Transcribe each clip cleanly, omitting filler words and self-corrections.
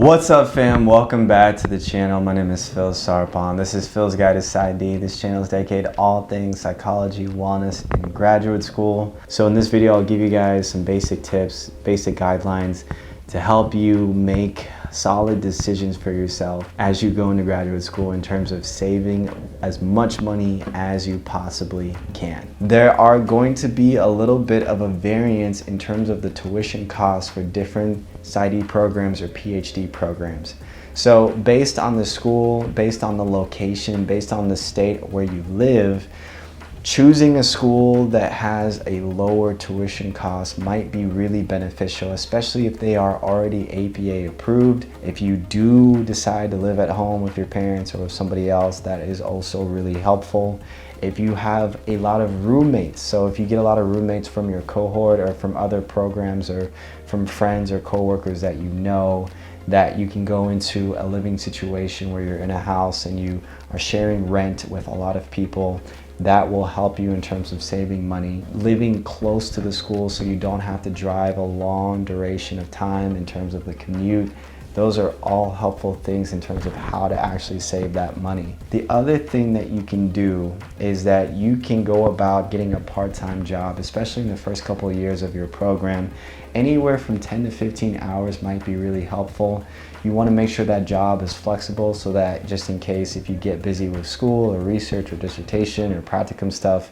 What's up, fam? Welcome back to the channel. My name is Phil Sarpon. This is Phil's Guide to PsyD. This channel is dedicated to all things psychology, wellness, and graduate school. So in this video, I'll give you guys some basic tips, basic guidelines to help you make solid decisions for yourself as you go into graduate school in terms of saving as much money as you possibly can. There are going to be a little bit of a variance in terms of the tuition costs for different PsyD programs or PhD programs. So based on the school, based on the location, based on the state where you live, choosing a school that has a lower tuition cost might be really beneficial, especially if they are already APA approved. If you do decide to live at home with your parents or with somebody else, that is also really helpful. If you have a lot of roommates, so if you get a lot of roommates from your cohort or from other programs or from friends or coworkers that you know, that you can go into a living situation where you're in a house and you are sharing rent with a lot of people, that will help you in terms of saving money. Living close to the school so you don't have to drive a long duration of time in terms of the commute. Those are all helpful things in terms of how to actually save that money. The other thing that you can do is that you can go about getting a part-time job, especially in the first couple of years of your program. Anywhere from 10 to 15 hours might be really helpful. You want to make sure that job is flexible so that just in case if you get busy with school or research or dissertation or practicum stuff,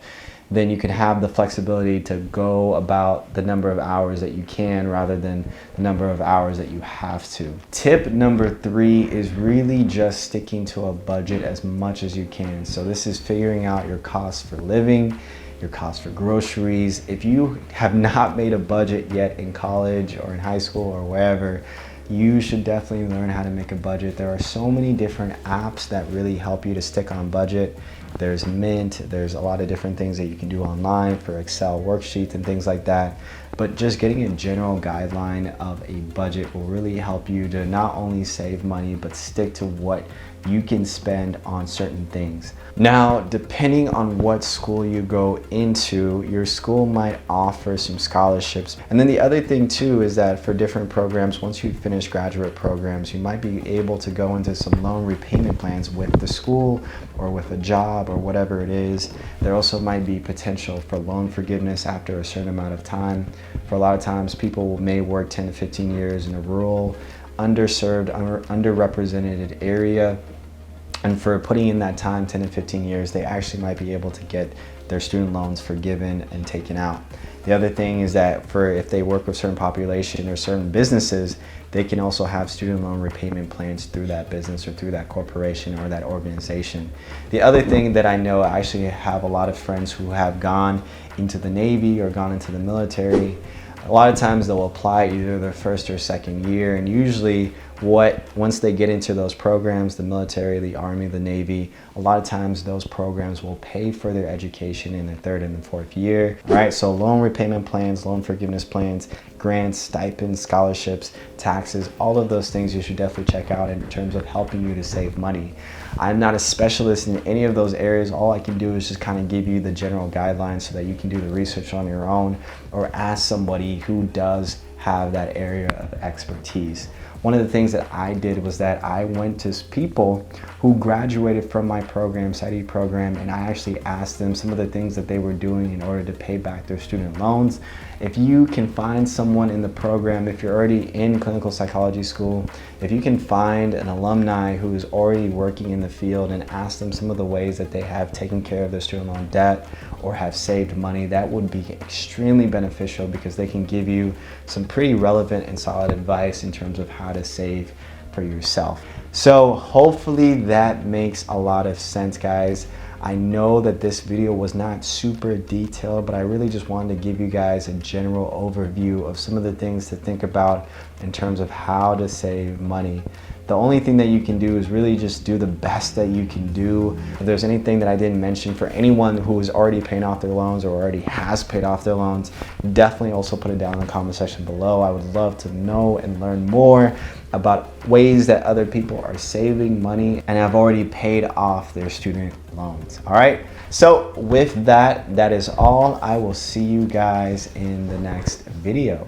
then you can have the flexibility to go about the number of hours that you can rather than the number of hours that you have to. Tip number 3 is really just sticking to a budget as much as you can. So this is figuring out your costs for living, your costs for groceries. If you have not made a budget yet in college or in high school or wherever, you should definitely learn how to make a budget. There are so many different apps that really help you to stick on budget. There's Mint, there's a lot of different things that you can do online for Excel worksheets and things like that. But just getting a general guideline of a budget will really help you to not only save money, but stick to what you can spend on certain things. Now, depending on what school you go into, your school might offer some scholarships. And then the other thing too is that for different programs, once you finish graduate programs, you might be able to go into some loan repayment plans with the school or with a job or whatever it is. There also might be potential for loan forgiveness after a certain amount of time. For a lot of times, people may work 10 to 15 years in a rural, underserved, underrepresented area. And for putting in that time, 10 to 15 years, they actually might be able to get their student loans forgiven and taken out. The other thing is that if they work with certain population or certain businesses, they can also have student loan repayment plans through that business or through that corporation or that organization. The other thing that I know, I actually have a lot of friends who have gone into the Navy or gone into the military. A lot of times they'll apply either their first or second year, and usually once they get into those programs, the military, the Army, the Navy, a lot of times those programs will pay for their education in their third and fourth year. All right, so loan repayment plans, loan forgiveness plans, grants, stipends, scholarships, taxes, all of those things you should definitely check out in terms of helping you to save money. I'm not a specialist in any of those areas. All I can do is just kind of give you the general guidelines so that you can do the research on your own or ask somebody who does have that area of expertise. One of the things that I did was that I went to people who graduated from my program, PsyD program, and I actually asked them some of the things that they were doing in order to pay back their student loans. If you can find someone in the program, if you're already in clinical psychology school, if you can find an alumni who is already working in the field and ask them some of the ways that they have taken care of their student loan debt or have saved money, that would be extremely beneficial because they can give you some pretty relevant and solid advice in terms of how to save for yourself. So hopefully that makes a lot of sense, guys. I know that this video was not super detailed, but I really just wanted to give you guys a general overview of some of the things to think about in terms of how to save money. The only thing that you can do is really just do the best that you can do. If there's anything that I didn't mention for anyone who is already paying off their loans or already has paid off their loans, definitely also put it down in the comment section below. I would love to know and learn more about ways that other people are saving money and have already paid off their student loans. All right, so with that, that is all. I will see you guys in the next video.